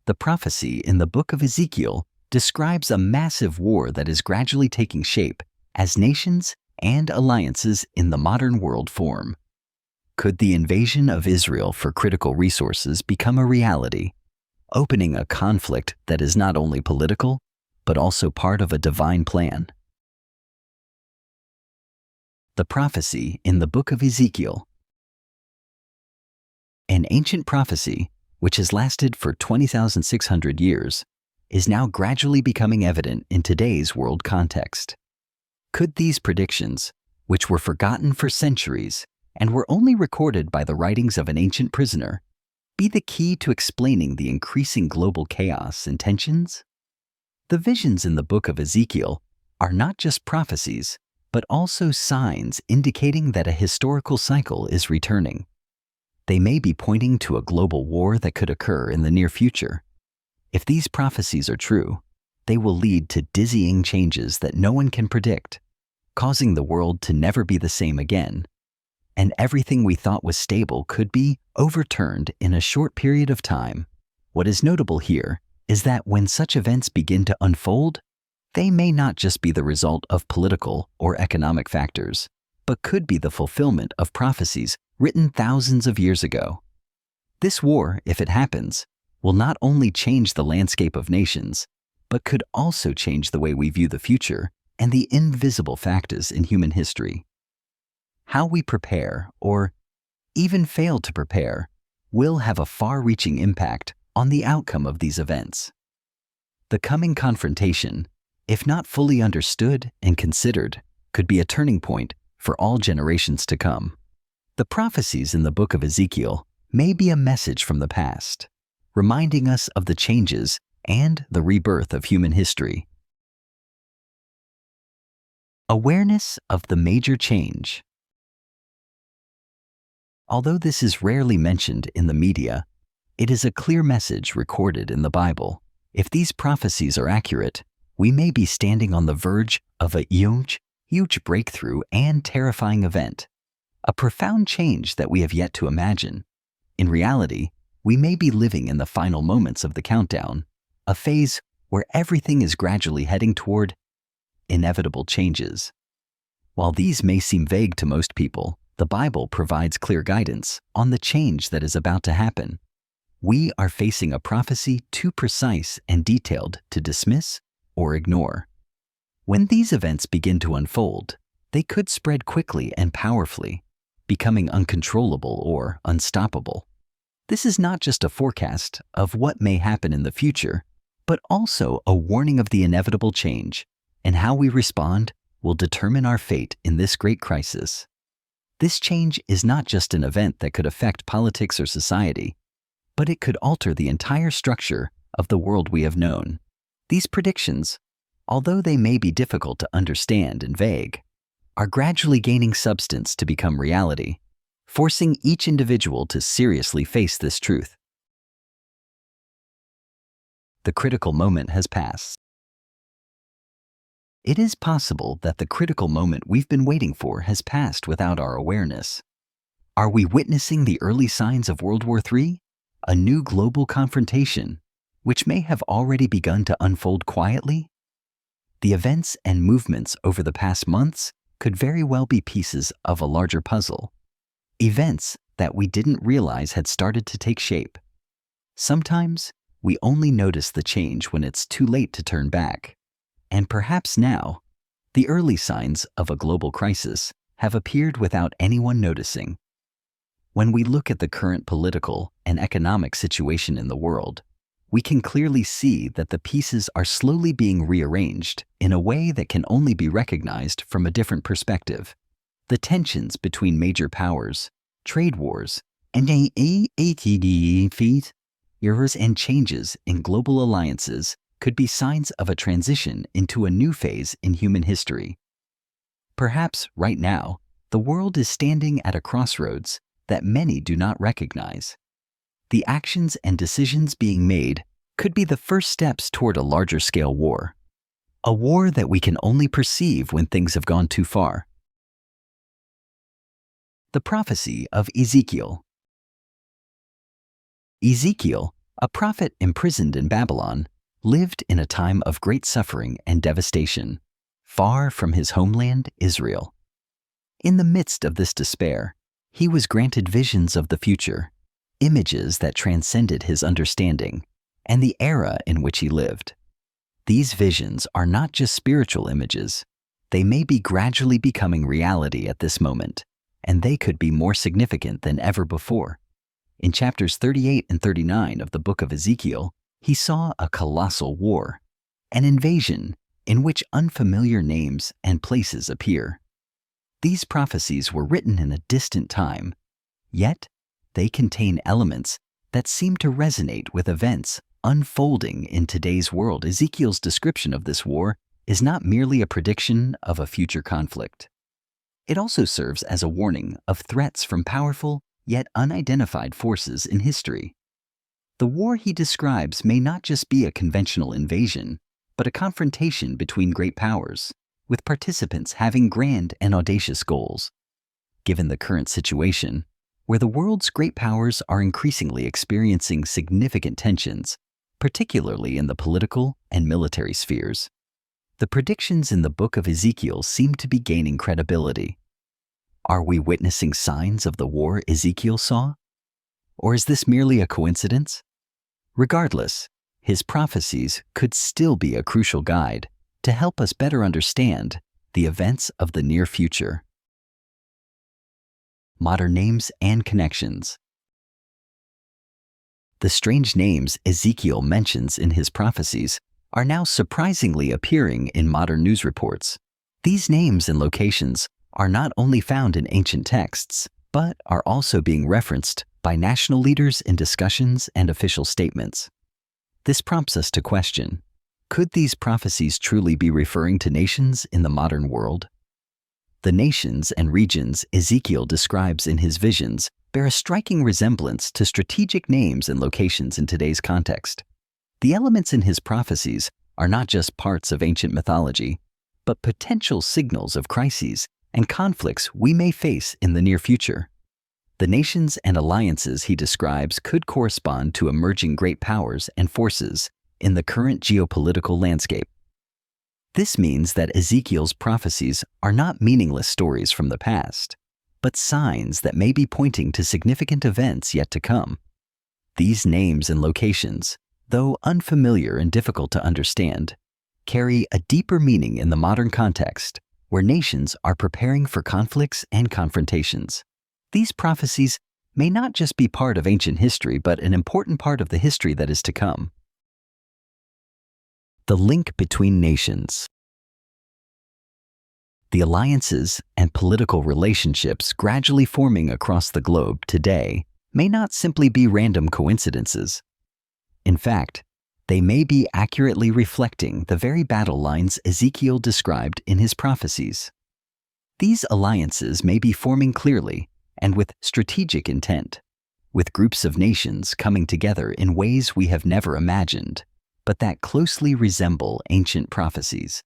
The prophecy in the book of Ezekiel describes a massive war that is gradually taking shape as nations and alliances in the modern world form. Could the invasion of Israel for critical resources become a reality, opening a conflict that is not only political, but also part of a divine plan? The prophecy in the book of Ezekiel. An ancient prophecy, which has lasted for 20,600 years, is now gradually becoming evident in today's world context. Could these predictions, which were forgotten for centuries and were only recorded by the writings of an ancient prisoner, be the key to explaining the increasing global chaos and tensions? The visions in the book of Ezekiel are not just prophecies, but also signs indicating that a historical cycle is returning. They may be pointing to a global war that could occur in the near future. If these prophecies are true, they will lead to dizzying changes that no one can predict, causing the world to never be the same again. And everything we thought was stable could be overturned in a short period of time. What is notable here is that when such events begin to unfold, they may not just be the result of political or economic factors, but could be the fulfillment of prophecies written thousands of years ago. This war, if it happens, will not only change the landscape of nations, but could also change the way we view the future and the invisible factors in human history. How we prepare, or even fail to prepare, will have a far-reaching impact on the outcome of these events. The coming confrontation, if not fully understood and considered, could be a turning point for all generations to come. The prophecies in the book of Ezekiel may be a message from the past, reminding us of the changes and the rebirth of human history. Awareness of the major change. Although this is rarely mentioned in the media, it is a clear message recorded in the Bible. If these prophecies are accurate, we may be standing on the verge of a huge breakthrough and terrifying event, a profound change that we have yet to imagine. In reality, we may be living in the final moments of the countdown, a phase where everything is gradually heading toward inevitable changes. While these may seem vague to most people, the Bible provides clear guidance on the change that is about to happen. We are facing a prophecy too precise and detailed to dismiss or ignore. When these events begin to unfold, they could spread quickly and powerfully, becoming uncontrollable or unstoppable. This is not just a forecast of what may happen in the future, but also a warning of the inevitable change, and how we respond will determine our fate in this great crisis. This change is not just an event that could affect politics or society, but it could alter the entire structure of the world we have known. These predictions, although they may be difficult to understand and vague, are gradually gaining substance to become reality, forcing each individual to seriously face this truth. The critical moment has passed. It is possible that the critical moment we've been waiting for has passed without our awareness. Are we witnessing the early signs of World War III? A new global confrontation, which may have already begun to unfold quietly? The events and movements over the past months could very well be pieces of a larger puzzle, events that we didn't realize had started to take shape. Sometimes we only notice the change when it's too late to turn back, and perhaps now, the early signs of a global crisis have appeared without anyone noticing. When we look at the current political and economic situation in the world, we can clearly see that the pieces are slowly being rearranged in a way that can only be recognized from a different perspective. The tensions between major powers, trade wars, and errors and changes in global alliances could be signs of a transition into a new phase in human history. Perhaps right now, the world is standing at a crossroads that many do not recognize. The actions and decisions being made could be the first steps toward a larger-scale war, a war that we can only perceive when things have gone too far. The Prophecy of Ezekiel. Ezekiel A prophet imprisoned in Babylon lived in a time of great suffering and devastation, far from his homeland, Israel. In the midst of this despair, he was granted visions of the future, images that transcended his understanding, and the era in which he lived. These visions are not just spiritual images. They may be gradually becoming reality at this moment, and they could be more significant than ever before. In chapters 38 and 39 of the book of Ezekiel, he saw a colossal war, an invasion in which unfamiliar names and places appear. These prophecies were written in a distant time, yet they contain elements that seem to resonate with events unfolding in today's world. Ezekiel's description of this war is not merely a prediction of a future conflict. It also serves as a warning of threats from powerful yet unidentified forces in history. The war he describes may not just be a conventional invasion, but a confrontation between great powers, with participants having grand and audacious goals. Given the current situation, where the world's great powers are increasingly experiencing significant tensions, particularly in the political and military spheres, the predictions in the book of Ezekiel seem to be gaining credibility. Are we witnessing signs of the war Ezekiel saw? Or is this merely a coincidence? Regardless, his prophecies could still be a crucial guide to help us better understand the events of the near future. Modern names and connections. The strange names Ezekiel mentions in his prophecies are now surprisingly appearing in modern news reports. These names and locations are not only found in ancient texts, but are also being referenced by national leaders in discussions and official statements. This prompts us to question, could these prophecies truly be referring to nations in the modern world? The nations and regions Ezekiel describes in his visions bear a striking resemblance to strategic names and locations in today's context. The elements in his prophecies are not just parts of ancient mythology, but potential signals of crises and conflicts we may face in the near future. The nations and alliances he describes could correspond to emerging great powers and forces in the current geopolitical landscape. This means that Ezekiel's prophecies are not meaningless stories from the past, but signs that may be pointing to significant events yet to come. These names and locations, though unfamiliar and difficult to understand, carry a deeper meaning in the modern context, where nations are preparing for conflicts and confrontations. These prophecies may not just be part of ancient history, but an important part of the history that is to come. The link between nations. The alliances and political relationships gradually forming across the globe today may not simply be random coincidences. In fact, they may be accurately reflecting the very battle lines Ezekiel described in his prophecies. These alliances may be forming clearly and with strategic intent, with groups of nations coming together in ways we have never imagined, but that closely resemble ancient prophecies.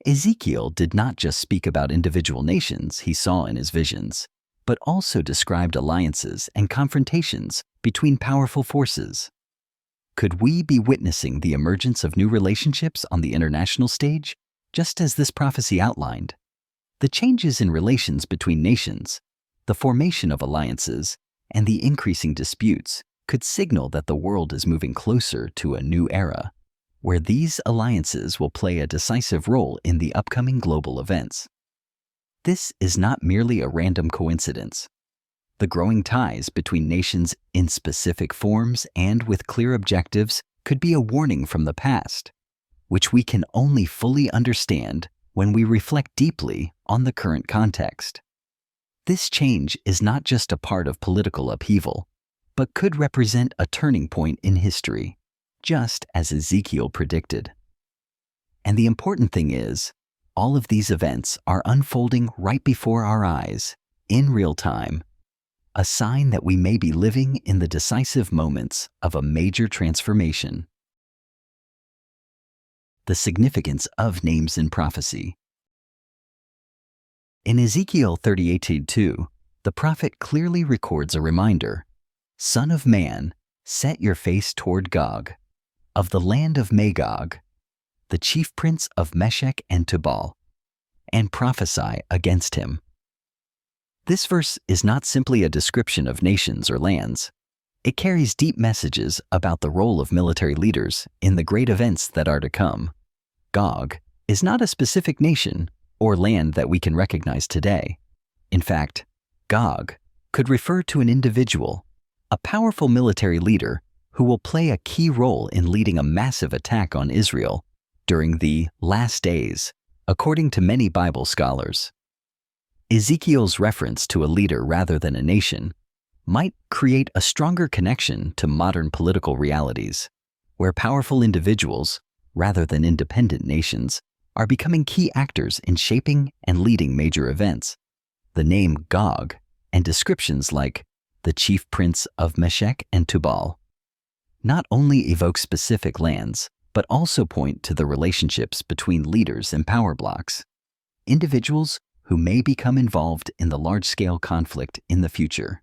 Ezekiel did not just speak about individual nations he saw in his visions, but also described alliances and confrontations between powerful forces. Could we be witnessing the emergence of new relationships on the international stage, just as this prophecy outlined? The changes in relations between nations, the formation of alliances, and the increasing disputes could signal that the world is moving closer to a new era, where these alliances will play a decisive role in the upcoming global events. This is not merely a random coincidence. The growing ties between nations in specific forms and with clear objectives could be a warning from the past, which we can only fully understand when we reflect deeply on the current context. This change is not just a part of political upheaval, but could represent a turning point in history, just as Ezekiel predicted. And the important thing is, all of these events are unfolding right before our eyes, in real time, a sign that we may be living in the decisive moments of a major transformation. The significance of names in prophecy. In Ezekiel 38:2, the prophet clearly records a reminder, "Son of man, Set your face toward Gog, of the land of Magog, the chief prince of Meshech and Tubal, and prophesy against him. This verse is not simply a description of nations or lands. It carries deep messages about the role of military leaders in the great events that are to come. Gog is not a specific nation or land that we can recognize today. In fact, Gog could refer to an individual, a powerful military leader who will play a key role in leading a massive attack on Israel during the last days, according to many Bible scholars. Ezekiel's reference to a leader rather than a nation might create a stronger connection to modern political realities, where powerful individuals, rather than independent nations, are becoming key actors in shaping and leading major events. The name Gog and descriptions like the chief prince of Meshech and Tubal not only evoke specific lands, but also point to the relationships between leaders and power blocks, individuals who may become involved in the large-scale conflict in the future.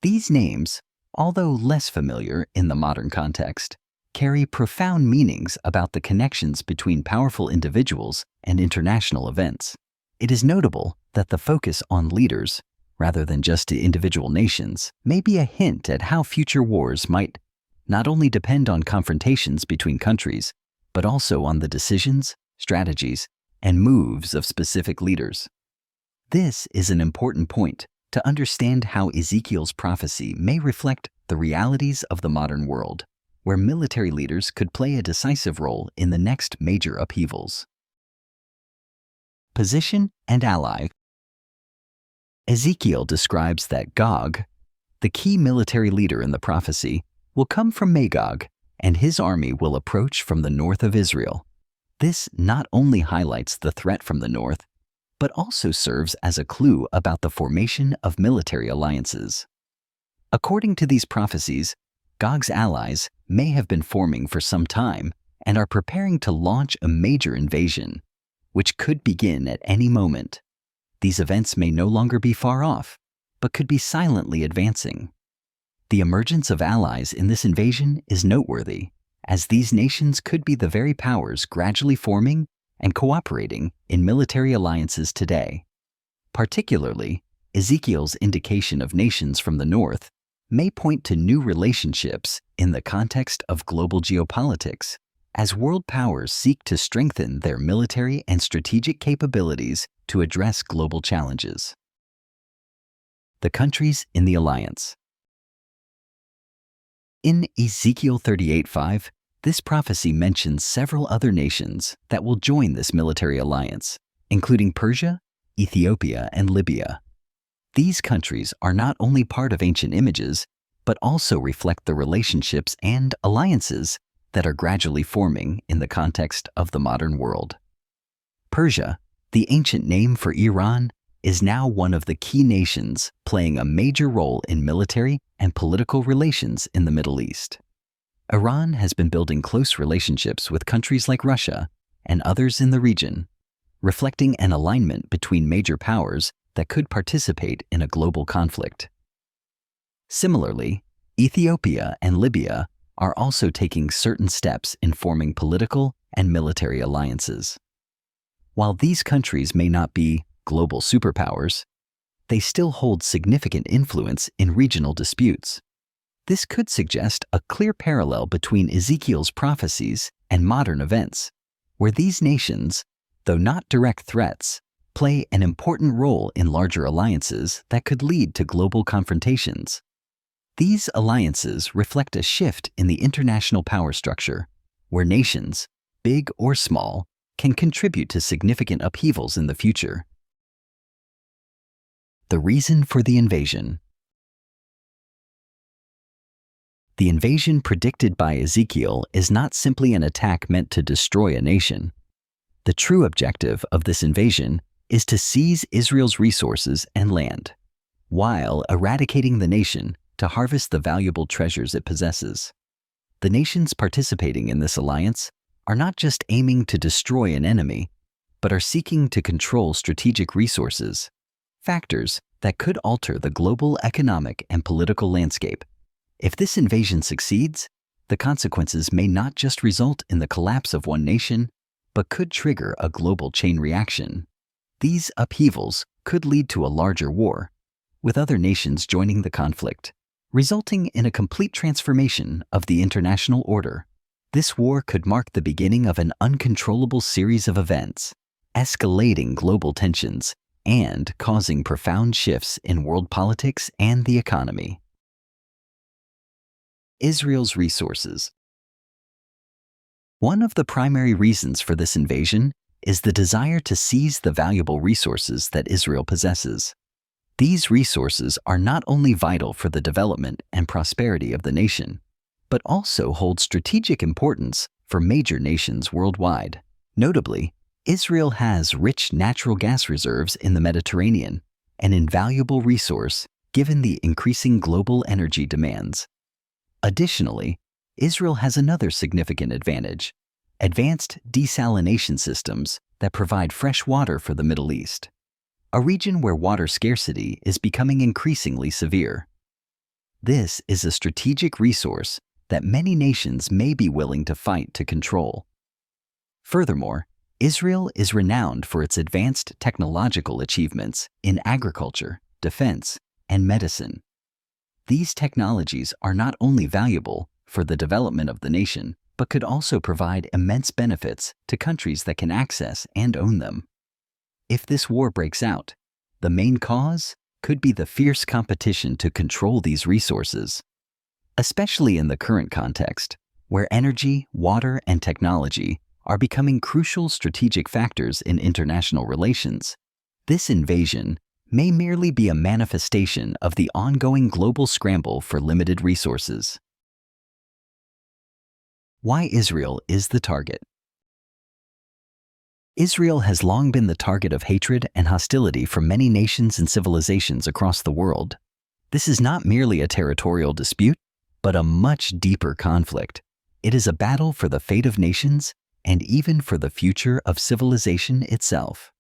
These names, although less familiar in the modern context, carry profound meanings about the connections between powerful individuals and international events. It is notable that the focus on leaders, rather than just individual nations, may be a hint at how future wars might not only depend on confrontations between countries, but also on the decisions, strategies, and moves of specific leaders. This is an important point to understand how Ezekiel's prophecy may reflect the realities of the modern world, where military leaders could play a decisive role in the next major upheavals. Position and ally. Ezekiel describes that Gog, the key military leader in the prophecy, will come from Magog, and his army will approach from the north of Israel. This not only highlights the threat from the north, but also serves as a clue about the formation of military alliances. According to these prophecies, Gog's allies may have been forming for some time and are preparing to launch a major invasion, which could begin at any moment. These events may no longer be far off, but could be silently advancing. The emergence of allies in this invasion is noteworthy, as these nations could be the very powers gradually forming and cooperating in military alliances today. Particularly, Ezekiel's indication of nations from the north may point to new relationships in the context of global geopolitics, as world powers seek to strengthen their military and strategic capabilities to address global challenges. The countries in the alliance. In Ezekiel 38:5, this prophecy mentions several other nations that will join this military alliance, including Persia, Ethiopia, and Libya. These countries are not only part of ancient images, but also reflect the relationships and alliances that are gradually forming in the context of the modern world. Persia, the ancient name for Iran, is now one of the key nations playing a major role in military and political relations in the Middle East. Iran has been building close relationships with countries like Russia and others in the region, reflecting an alignment between major powers that could participate in a global conflict. Similarly, Ethiopia and Libya are also taking certain steps in forming political and military alliances. While these countries may not be global superpowers, they still hold significant influence in regional disputes. This could suggest a clear parallel between Ezekiel's prophecies and modern events, where these nations, though not direct threats, play an important role in larger alliances that could lead to global confrontations. These alliances reflect a shift in the international power structure, where nations, big or small, can contribute to significant upheavals in the future. The reason for the invasion. The invasion predicted by Ezekiel is not simply an attack meant to destroy a nation. The true objective of this invasion is to seize Israel's resources and land, while eradicating the nation to harvest the valuable treasures it possesses. The nations participating in this alliance are not just aiming to destroy an enemy, but are seeking to control strategic resources, factors that could alter the global economic and political landscape. If this invasion succeeds, the consequences may not just result in the collapse of one nation, but could trigger a global chain reaction. These upheavals could lead to a larger war, with other nations joining the conflict, resulting in a complete transformation of the international order. This war could mark the beginning of an uncontrollable series of events, escalating global tensions and causing profound shifts in world politics and the economy. Israel's resources. One of the primary reasons for this invasion is the desire to seize the valuable resources that Israel possesses. These resources are not only vital for the development and prosperity of the nation, but also hold strategic importance for major nations worldwide. Notably, Israel has rich natural gas reserves in the Mediterranean, an invaluable resource given the increasing global energy demands. Additionally, Israel has another significant advantage: advanced desalination systems that provide fresh water for the Middle East, a region where water scarcity is becoming increasingly severe. This is a strategic resource that many nations may be willing to fight to control. Furthermore, Israel is renowned for its advanced technological achievements in agriculture, defense, and medicine. These technologies are not only valuable for the development of the nation, but could also provide immense benefits to countries that can access and own them. If this war breaks out, the main cause could be the fierce competition to control these resources. Especially in the current context, where energy, water, and technology are becoming crucial strategic factors in international relations, this invasion may merely be a manifestation of the ongoing global scramble for limited resources. Why Israel is the target. Israel has long been the target of hatred and hostility from many nations and civilizations across the world. This is not merely a territorial dispute, but a much deeper conflict. It is a battle for the fate of nations and even for the future of civilization itself.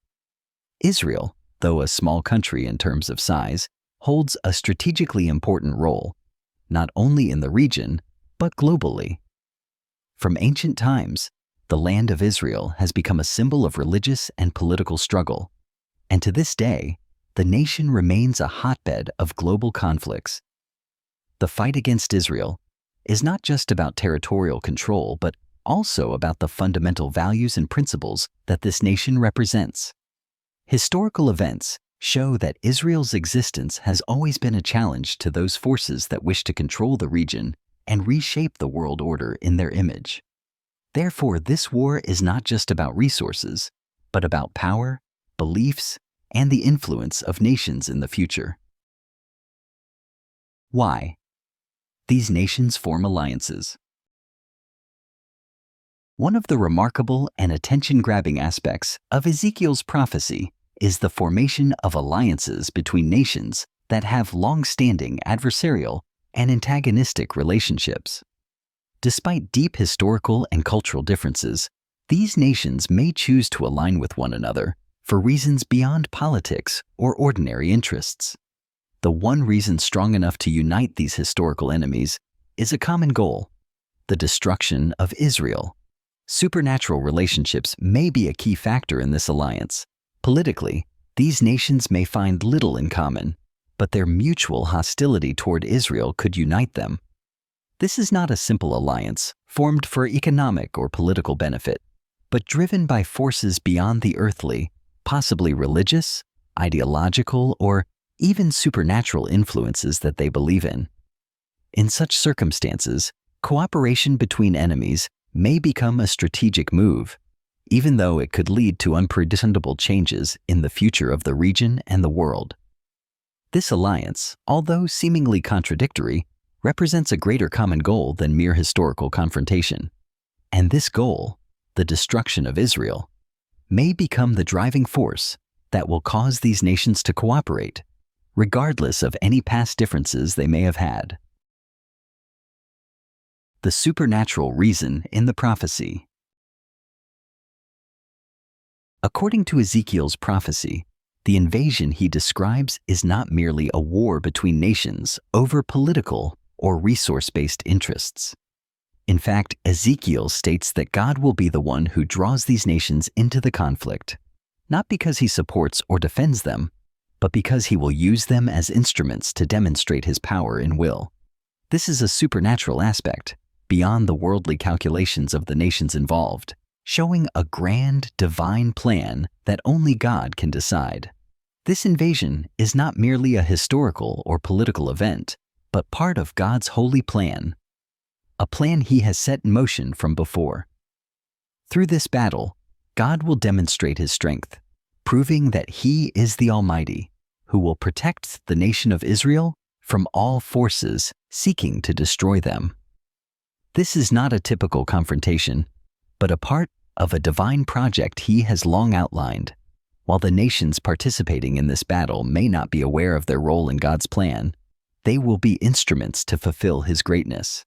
Israel, though a small country in terms of size, holds a strategically important role, not only in the region, but globally. From ancient times, the land of Israel has become a symbol of religious and political struggle, and to this day, the nation remains a hotbed of global conflicts. The fight against Israel is not just about territorial control, but also about the fundamental values and principles that this nation represents. Historical events show that Israel's existence has always been a challenge to those forces that wish to control the region and reshape the world order in their image. Therefore, this war is not just about resources, but about power, beliefs, and the influence of nations in the future. Why? These nations form alliances. One of the remarkable and attention-grabbing aspects of Ezekiel's prophecy is the formation of alliances between nations that have long-standing adversarial and antagonistic relationships. Despite deep historical and cultural differences, these nations may choose to align with one another for reasons beyond politics or ordinary interests. The one reason strong enough to unite these historical enemies is a common goal: the destruction of Israel. Supernatural relationships may be a key factor in this alliance. Politically, these nations may find little in common, but their mutual hostility toward Israel could unite them. This is not a simple alliance formed for economic or political benefit, but driven by forces beyond the earthly, possibly religious, ideological, or even supernatural influences that they believe in. In such circumstances, cooperation between enemies may become a strategic move, even though it could lead to unpredictable changes in the future of the region and the world. This alliance, although seemingly contradictory, represents a greater common goal than mere historical confrontation. And this goal, the destruction of Israel, may become the driving force that will cause these nations to cooperate, regardless of any past differences they may have had. The supernatural reason in the prophecy. According to Ezekiel's prophecy, the invasion he describes is not merely a war between nations over political or resource-based interests. In fact, Ezekiel states that God will be the one who draws these nations into the conflict, not because he supports or defends them, but because he will use them as instruments to demonstrate his power and will. This is a supernatural aspect, beyond the worldly calculations of the nations involved, showing a grand, divine plan that only God can decide. This invasion is not merely a historical or political event, but part of God's holy plan, a plan he has set in motion from before. Through this battle, God will demonstrate his strength, proving that he is the Almighty, who will protect the nation of Israel from all forces seeking to destroy them. This is not a typical confrontation, but a part of a divine project he has long outlined. While the nations participating in this battle may not be aware of their role in God's plan, they will be instruments to fulfill his greatness.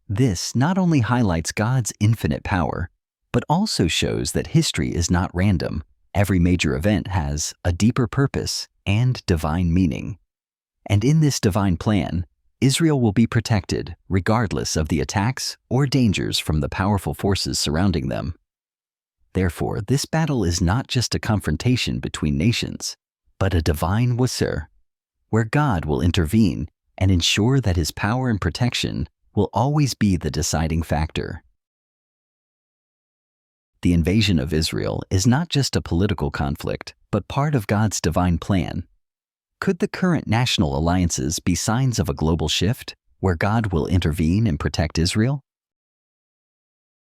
This not only highlights God's infinite power, but also shows that history is not random. Every major event has a deeper purpose and divine meaning. And in this divine plan, Israel will be protected regardless of the attacks or dangers from the powerful forces surrounding them. Therefore, this battle is not just a confrontation between nations, but a divine wasr, where God will intervene and ensure that his power and protection will always be the deciding factor. The invasion of Israel is not just a political conflict, but part of God's divine plan. Could the current national alliances be signs of a global shift, where God will intervene and protect Israel?